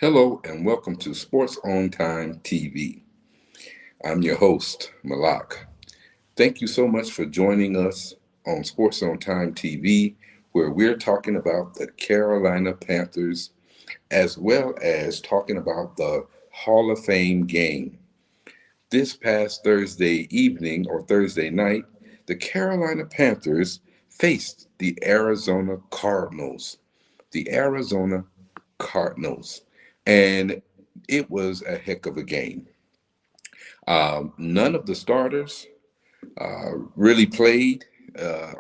Hello and welcome to Sports on Time TV. I'm your host, Malak. Thank you so much for joining us on Sports on Time TV, where we're talking about the Carolina Panthers as well as talking about the Hall of Fame game. This past Thursday evening or Thursday night, the Carolina Panthers faced the Arizona Cardinals. The Arizona Cardinals. And it was a heck of a game. None of the starters really played,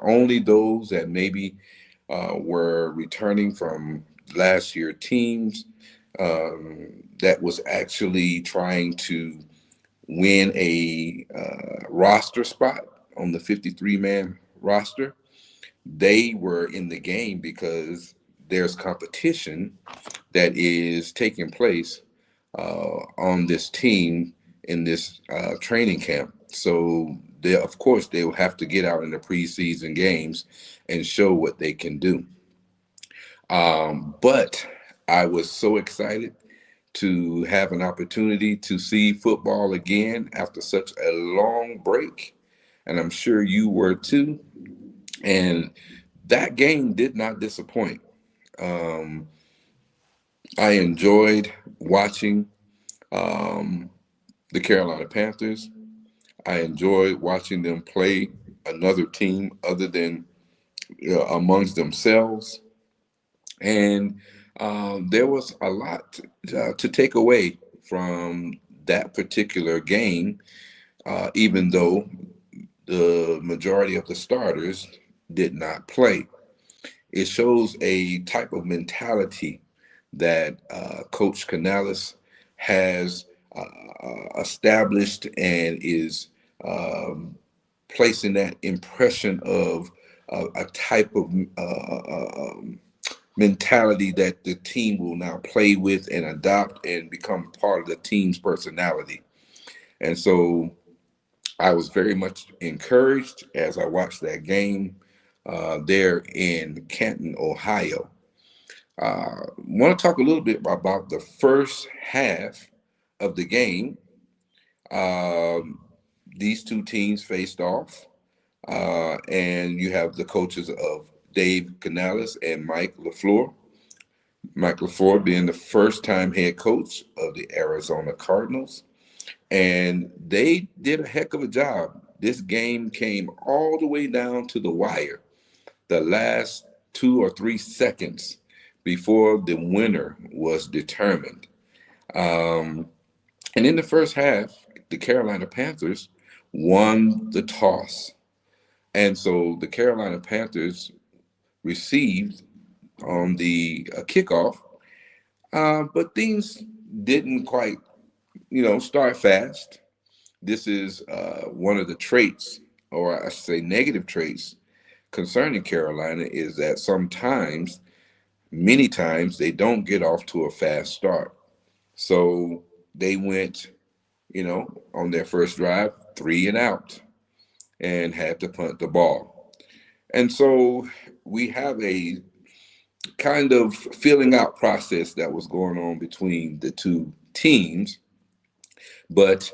only those that maybe were returning from last year teams that was actually trying to win a roster spot on the 53-man roster. They were in the game because there's competition that is taking place on this team in this training camp. So they, of course, they will have to get out in the preseason games and show what they can do. But I was so excited to have an opportunity to see football again after such a long break, and I'm sure you were too. And that game did not disappoint. Um, I enjoyed watching um, the Carolina Panthers. I enjoyed watching them play another team other than amongst themselves. And there was a lot to take away from that particular game, even though the majority of the starters did not play. It shows a type of mentality that Coach Canales has established and is um, placing that impression of a type of mentality that the team will now play with and adopt and become part of the team's personality. And so I was very much encouraged as I watched that game there in Canton, Ohio. Want to talk a little bit about the first half of the game. Um, these two teams faced off, and you have the coaches of Dave Canales and Mike LaFleur. Mike LaFleur being the first time head coach of the Arizona Cardinals. And they did a heck of a job. This game came all the way down to the wire, the last 2 or 3 seconds before the winner was determined. Um, and in the first half, the Carolina Panthers won the toss. And so the Carolina Panthers received on the kickoff, but things didn't quite, start fast. This is one of the traits, or I should say negative traits, concerning Carolina is that sometimes, many times, they don't get off to a fast start. So they went, on their first drive, 3 and out, and had to punt the ball. And so we have a kind of filling out process that was going on between the two teams, but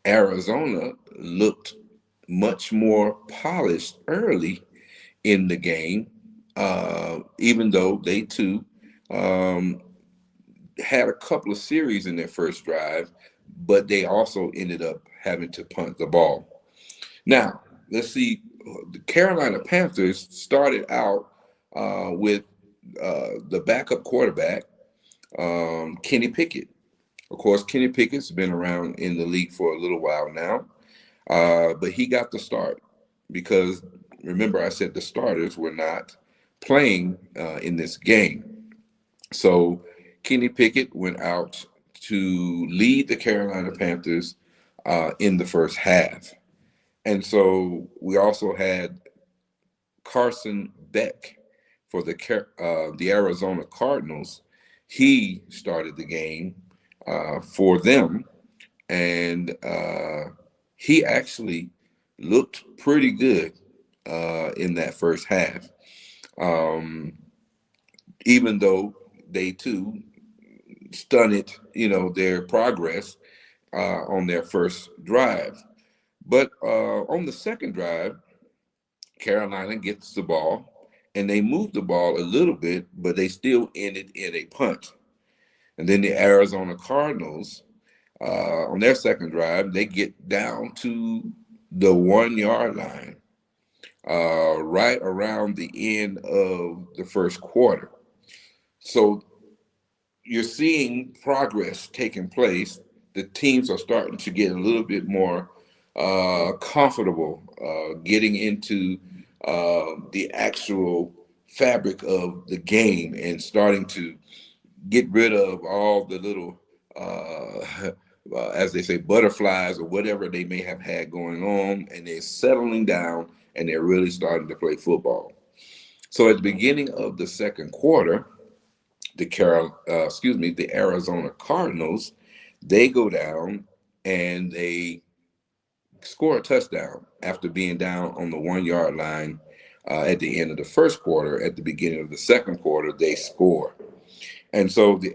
Arizona looked much more polished early in the game, even though they too um, had a couple of series in their first drive, but they also ended up having to punt the ball. Now, let's see. The Carolina Panthers started out with the backup quarterback, Kenny Pickett. Of course, Kenny Pickett's been around in the league for a little while now, but he got the start because remember I said the starters were not playing in this game. So Kenny Pickett went out to lead the Carolina Panthers in the first half. And so we also had Carson Beck for the Arizona Cardinals. He started the game for them, and he actually looked pretty good in that first half. Um, Even though they too stunted, their progress on their first drive. But on the second drive, Carolina gets the ball and they move the ball a little bit, but they still ended in a punt. And then the Arizona Cardinals, on their second drive, they get down to the 1 yard line, right around the end of the first quarter. So you're seeing progress taking place. The teams are starting to get a little bit more comfortable getting into the actual fabric of the game and starting to get rid of all the little, as they say, butterflies or whatever they may have had going on, and they're settling down and they're really starting to play football. So at the beginning of the second quarter, the Arizona Cardinals, they go down and they score a touchdown after being down on the 1 yard line at the end of the first quarter. At the beginning of the second quarter, they score. And so the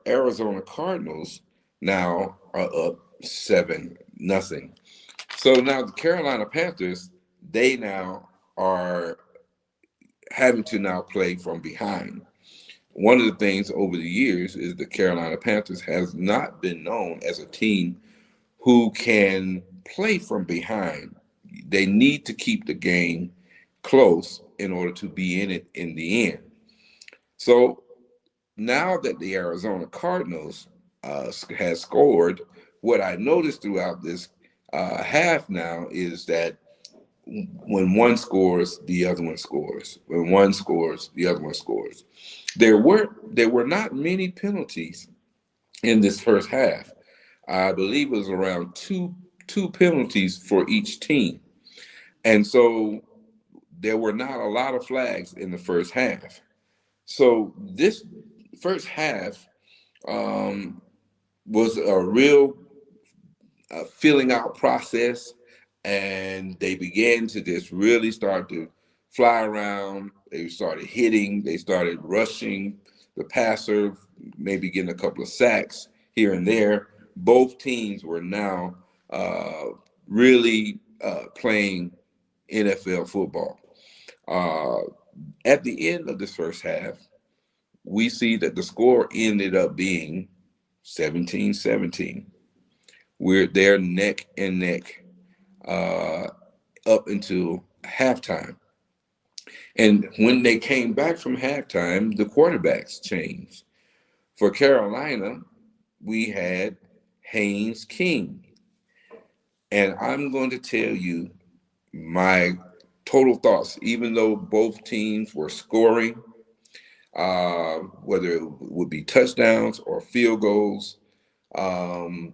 Arizona Cardinals now are up 7-0. So now the Carolina Panthers, they now are having to now play from behind. One of the things over the years is the Carolina Panthers has not been known as a team who can play from behind. They need to keep the game close in order to be in it in the end. So now that the Arizona Cardinals has scored, what I noticed throughout this half now is that when one scores, the other one scores. When one scores, the other one scores. There were not many penalties in this first half. I believe it was around two penalties for each team, and so there were not a lot of flags in the first half. So this first half was a real filling out process, and they began to just really start to fly around. They started hitting, they started rushing the passer, maybe getting a couple of sacks here and there. Both teams were now really playing NFL football. Uh, at the end of this first half, we see that the score ended up being 17-17. We're there neck and neck uh, up until halftime. And when they came back from halftime, the quarterbacks changed. For Carolina, we had Haynes King. And I'm going to tell you my total thoughts, even though both teams were scoring, whether it would be touchdowns or field goals. Um,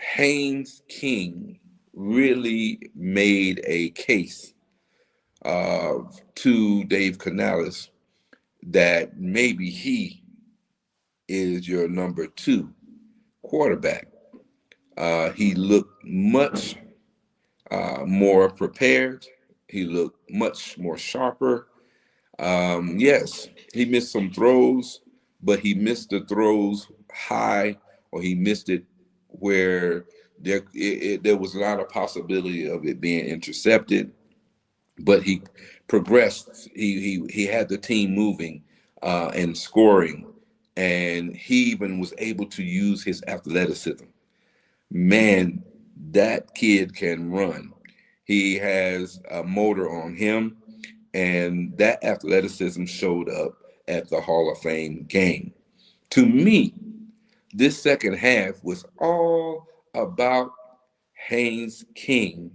Haynes King really made a case to Dave Canales that maybe he is your number two quarterback. He looked much more prepared. He looked much more sharper. Yes, he missed some throws, but he missed the throws high, or he missed it where there was not a possibility of it being intercepted. But he progressed. He had the team moving and scoring, and he even was able to use his athleticism. Man, that kid can run. He has a motor on him, and that athleticism showed up at the Hall of Fame game. To me, this second half was all about Haynes King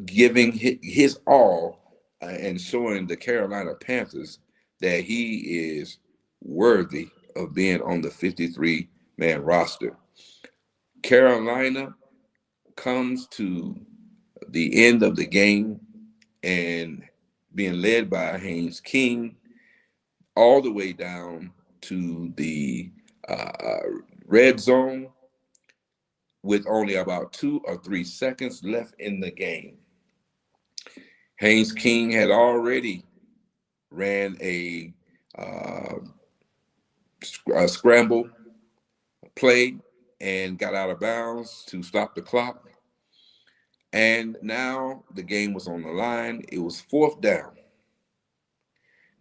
giving his all and showing the Carolina Panthers that he is worthy of being on the 53-man roster. Carolina comes to the end of the game and being led by Haynes King all the way down to the uh, red zone with only about 2 or 3 seconds left in the game. Haynes King had already ran a scramble play and got out of bounds to stop the clock. And now the game was on the line. It was fourth down.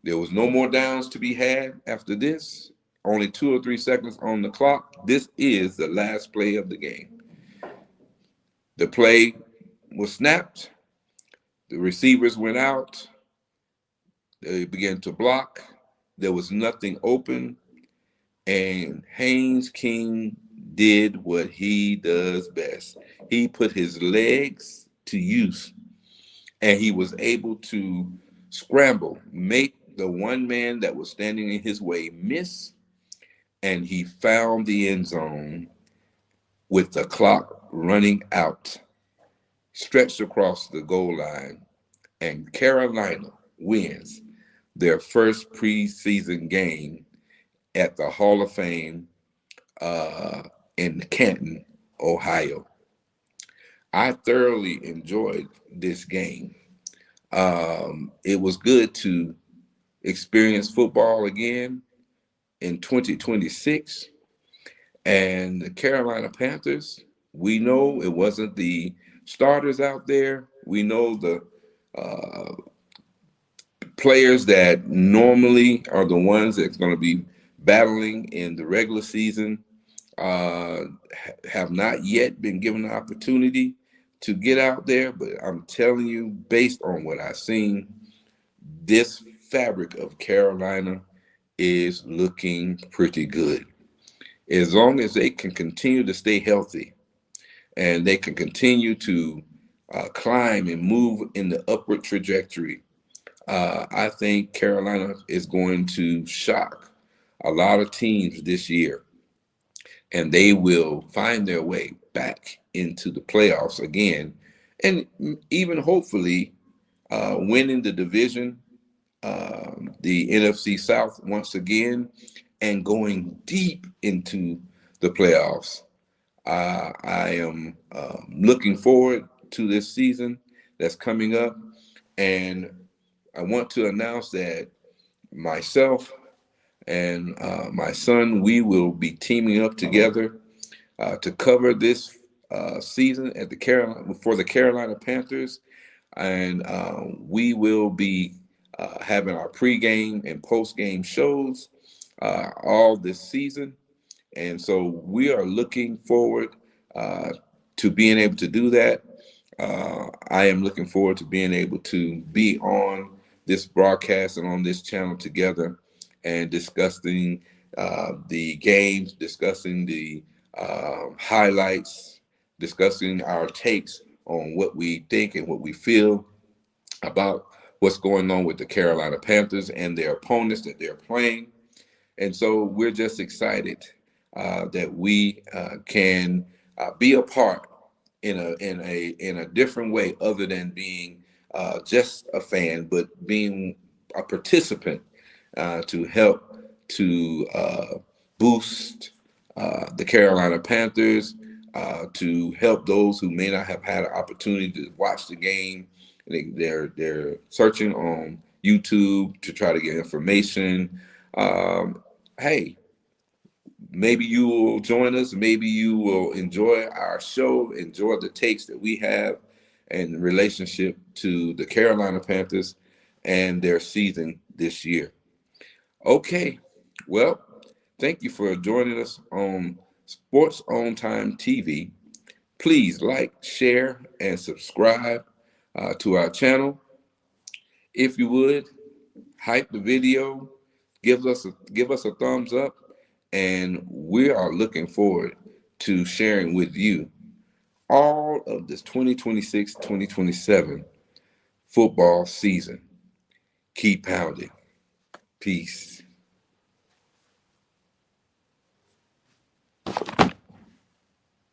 There was no more downs to be had after this. Only 2 or 3 seconds on the clock. This is the last play of the game. The play was snapped. The receivers went out. They began to block. There was nothing open. And Haynes King did what he does best. He put his legs to use, and he was able to scramble, make the one man that was standing in his way miss, and he found the end zone with the clock running out, stretched across the goal line, and Carolina wins their first preseason game at the Hall of Fame in Canton, Ohio. I thoroughly enjoyed this game. It was good to experience football again in 2026. And the Carolina Panthers, we know it wasn't the starters out there. We know the uh, players that normally are the ones that's going to be battling in the regular season uh, have not yet been given the opportunity to get out there. But I'm telling you, based on what I've seen, this fabric of Carolina is looking pretty good. As long as they can continue to stay healthy and they can continue to climb and move in the upward trajectory, I think Carolina is going to shock a lot of teams this year, and they will find their way back into the playoffs again, and even hopefully winning the division, the NFC South once again, and going deep into the playoffs. I am looking forward to this season that's coming up, and I want to announce that myself and my son, we will be teaming up together to cover this season at the Carolina for the Carolina Panthers, and we will be having our pregame and postgame shows all this season. And so we are looking forward uh, to being able to do that. I am looking forward to being able to be on this broadcast and on this channel together and discussing the games, discussing the highlights, discussing our takes on what we think and what we feel about what's going on with the Carolina Panthers and their opponents that they're playing. And so we're just excited that we can be a part in a different way, other than being just a fan, but being a participant to help to boost the Carolina Panthers, to help those who may not have had an opportunity to watch the game. They're searching on YouTube to try to get information. Hey, maybe you will join us. Maybe you will enjoy our show, enjoy the takes that we have in relationship to the Carolina Panthers and their season this year. Okay, well, thank you for joining us on Sports On Time TV. Please like, share, and subscribe to our channel. If you would, hype the video, give us a thumbs up, and we are looking forward to sharing with you all of this 2026-2027 football season. Keep pounding. Peace.